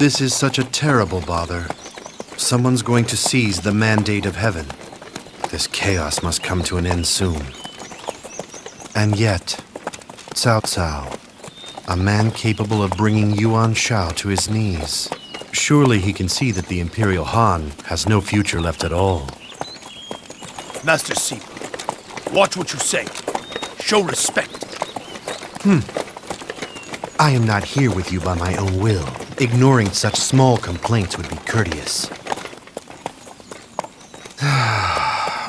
This is such a terrible bother. Someone's going to seize the mandate of heaven. This chaos must come to an end soon. And yet, Cao Cao, a man capable of bringing Yuan Shao to his knees. Surely he can see that the Imperial Han has no future left at all. Master Sima, watch what you say. Show respect. I am not here with you by my own will. Ignoring such small complaints would be courteous.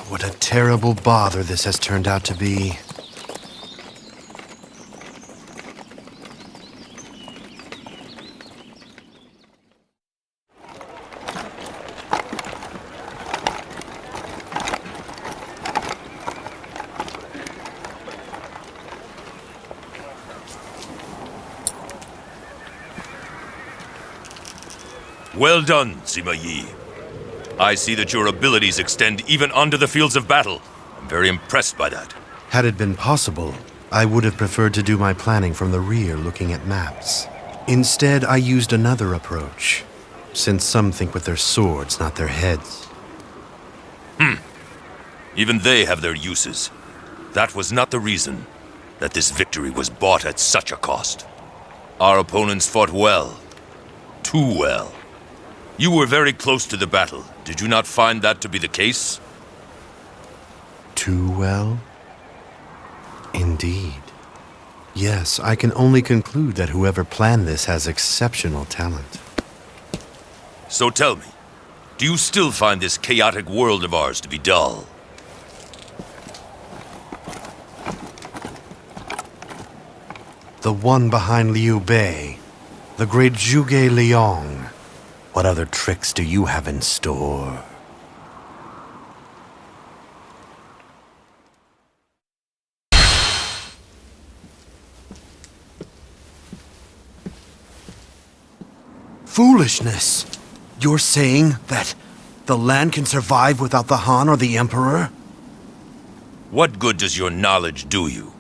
What a terrible bother this has turned out to be. Well done, Sima Yi. I see that your abilities extend even onto the fields of battle. I'm very impressed by that. Had it been possible, I would have preferred to do my planning from the rear looking at maps. Instead, I used another approach, since some think with their swords, not their heads. Even they have their uses. That was not the reason that this victory was bought at such a cost. Our opponents fought well. Too well. You were very close to the battle. Did you not find that to be the case? Too well? Indeed. Yes, I can only conclude that whoever planned this has exceptional talent. So tell me, do you still find this chaotic world of ours to be dull? The one behind Liu Bei, the great Zhuge Liang. What other tricks do you have in store? Foolishness! You're saying that the land can survive without the Han or the Emperor? What good does your knowledge do you?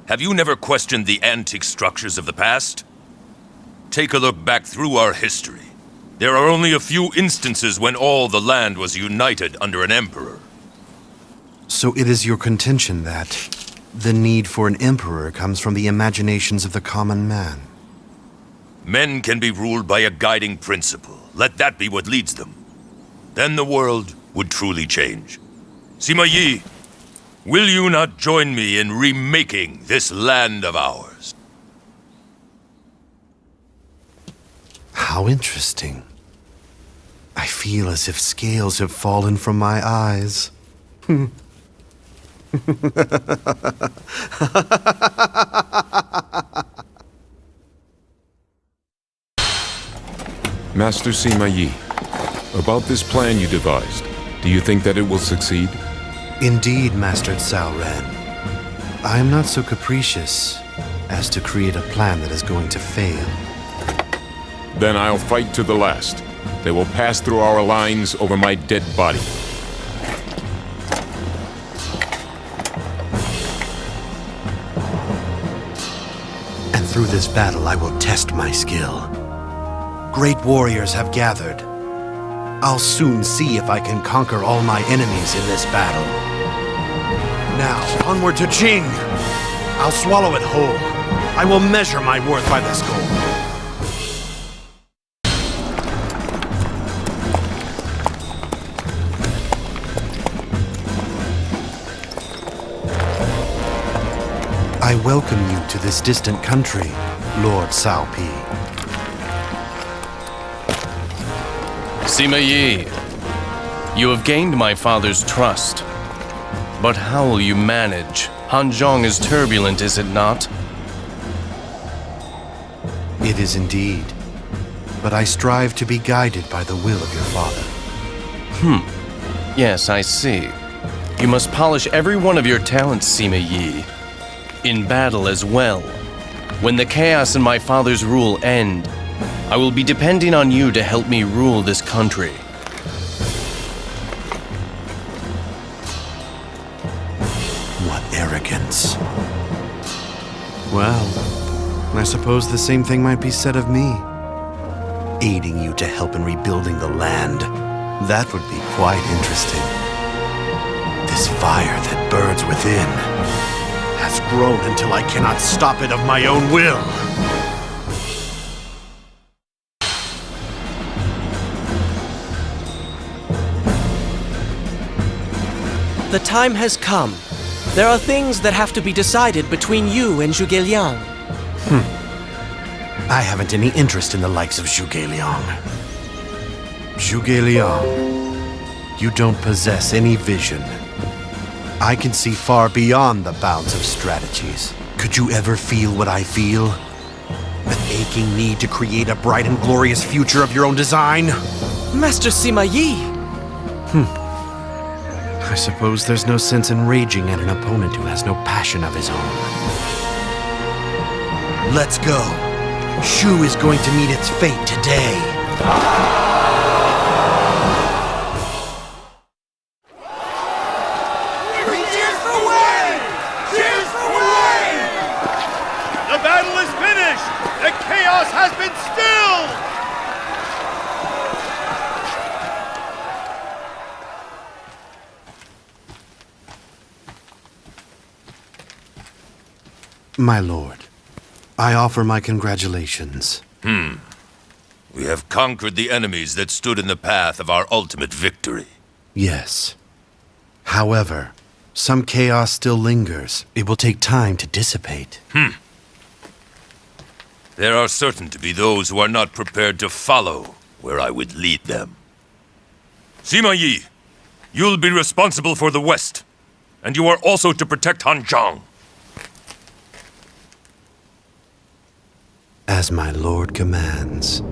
Have you never questioned the antique structures of the past? Take a look back through our history. There are only a few instances when all the land was united under an emperor. So it is your contention that the need for an emperor comes from the imaginations of the common man? Men can be ruled by a guiding principle. Let that be what leads them. Then the world would truly change. Sima Yi, will you not join me in remaking this land of ours? How interesting. I feel as if scales have fallen from my eyes. Master Sima Yi, about this plan you devised, do you think that it will succeed? Indeed, Master Cao Ren. I am not so capricious as to create a plan that is going to fail. Then I'll fight to the last. They will pass through our lines over my dead body. And through this battle, I will test my skill. Great warriors have gathered. I'll soon see if I can conquer all my enemies in this battle. Now, onward to Qing! I'll swallow it whole. I will measure my worth by this goal. I welcome you to this distant country, Lord Cao Pi. Sima Yi, you have gained my father's trust. But how will you manage? Hanzhong is turbulent, is it not? It is indeed. But I strive to be guided by the will of your father. Yes, I see. You must polish every one of your talents, Sima Yi. In battle as well. When the chaos in my father's rule end, I will be depending on you to help me rule this country. What arrogance. Well, I suppose the same thing might be said of me. aiding you to help in rebuilding the land. That would be quite interesting. This fire that burns within has grown until I cannot stop it of my own will. The time has come. There are things that have to be decided between you and Zhuge Liang. I haven't any interest in the likes of Zhuge Liang. Zhuge Liang, you don't possess any vision. I can see far beyond the bounds of strategies. Could you ever feel what I feel? An aching need to create a bright and glorious future of your own design? Master Sima Yi! I suppose there's no sense in raging at an opponent who has no passion of his own. Let's go. Shu is going to meet its fate today. Cheers for Wayne! Cheers for Wayne! The battle is finished! The chaos has been stilled! My lord, I offer my congratulations. We have conquered the enemies that stood in the path of our ultimate victory. Yes. However, some chaos still lingers. It will take time to dissipate. There are certain to be those who are not prepared to follow where I would lead them. Sima Yi, you'll be responsible for the West, and you are also to protect Hanzhong. As my lord commands.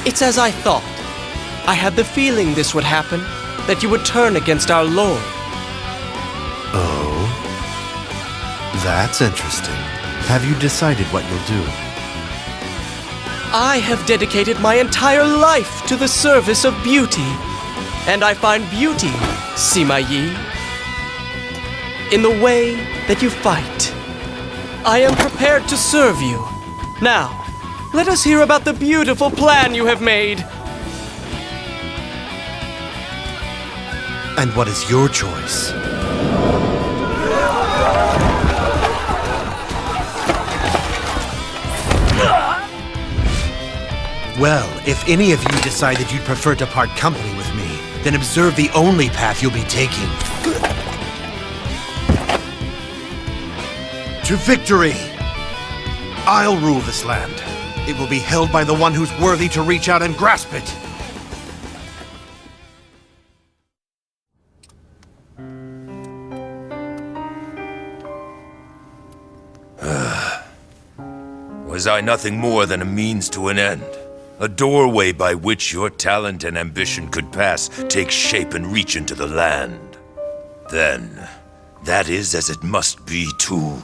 It's as I thought. I had the feeling this would happen, that you would turn against our lord. Oh? That's interesting. Have you decided what you'll do? I have dedicated my entire life to the service of beauty. And I find beauty, Sima Yi, in the way that you fight. I am prepared to serve you. Now, let us hear about the beautiful plan you have made. And what is your choice? Well, if any of you decide that you'd prefer to part company with me, then observe the only path you'll be taking. To victory! I'll rule this land. It will be held by the one who's worthy to reach out and grasp it. Was I nothing more than a means to an end? A doorway by which your talent and ambition could pass, take shape and reach into the land? Then, that is as it must be too.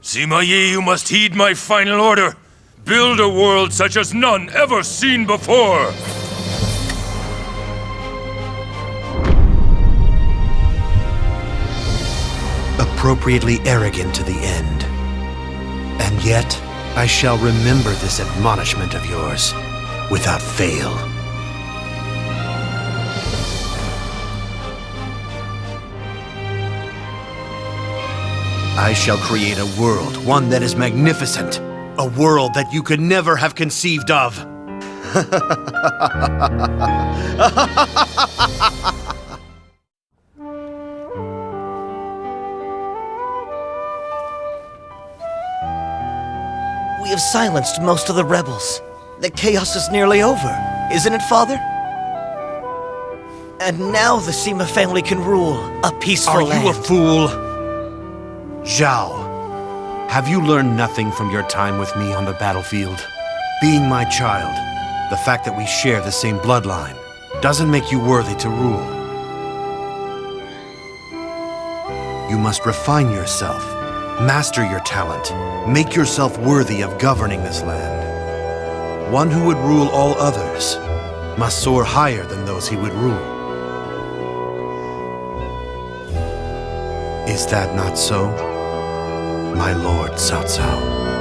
Sima Yi, you must heed my final order. Build a world such as none ever seen before! Appropriately arrogant to the end. And yet, I shall remember this admonishment of yours, without fail. I shall create a world, one that is magnificent. A world that you could never have conceived of. We have silenced most of the rebels. The chaos is nearly over, isn't it, Father? And now the Sima family can rule a peaceful Are land. you a fool? Zhao, have you learned nothing from your time with me on the battlefield? Being my child, the fact that we share the same bloodline, doesn't make you worthy to rule. You must refine yourself, master your talent, make yourself worthy of governing this land. One who would rule all others, must soar higher than those he would rule. Is that not so, my lord Cao Cao?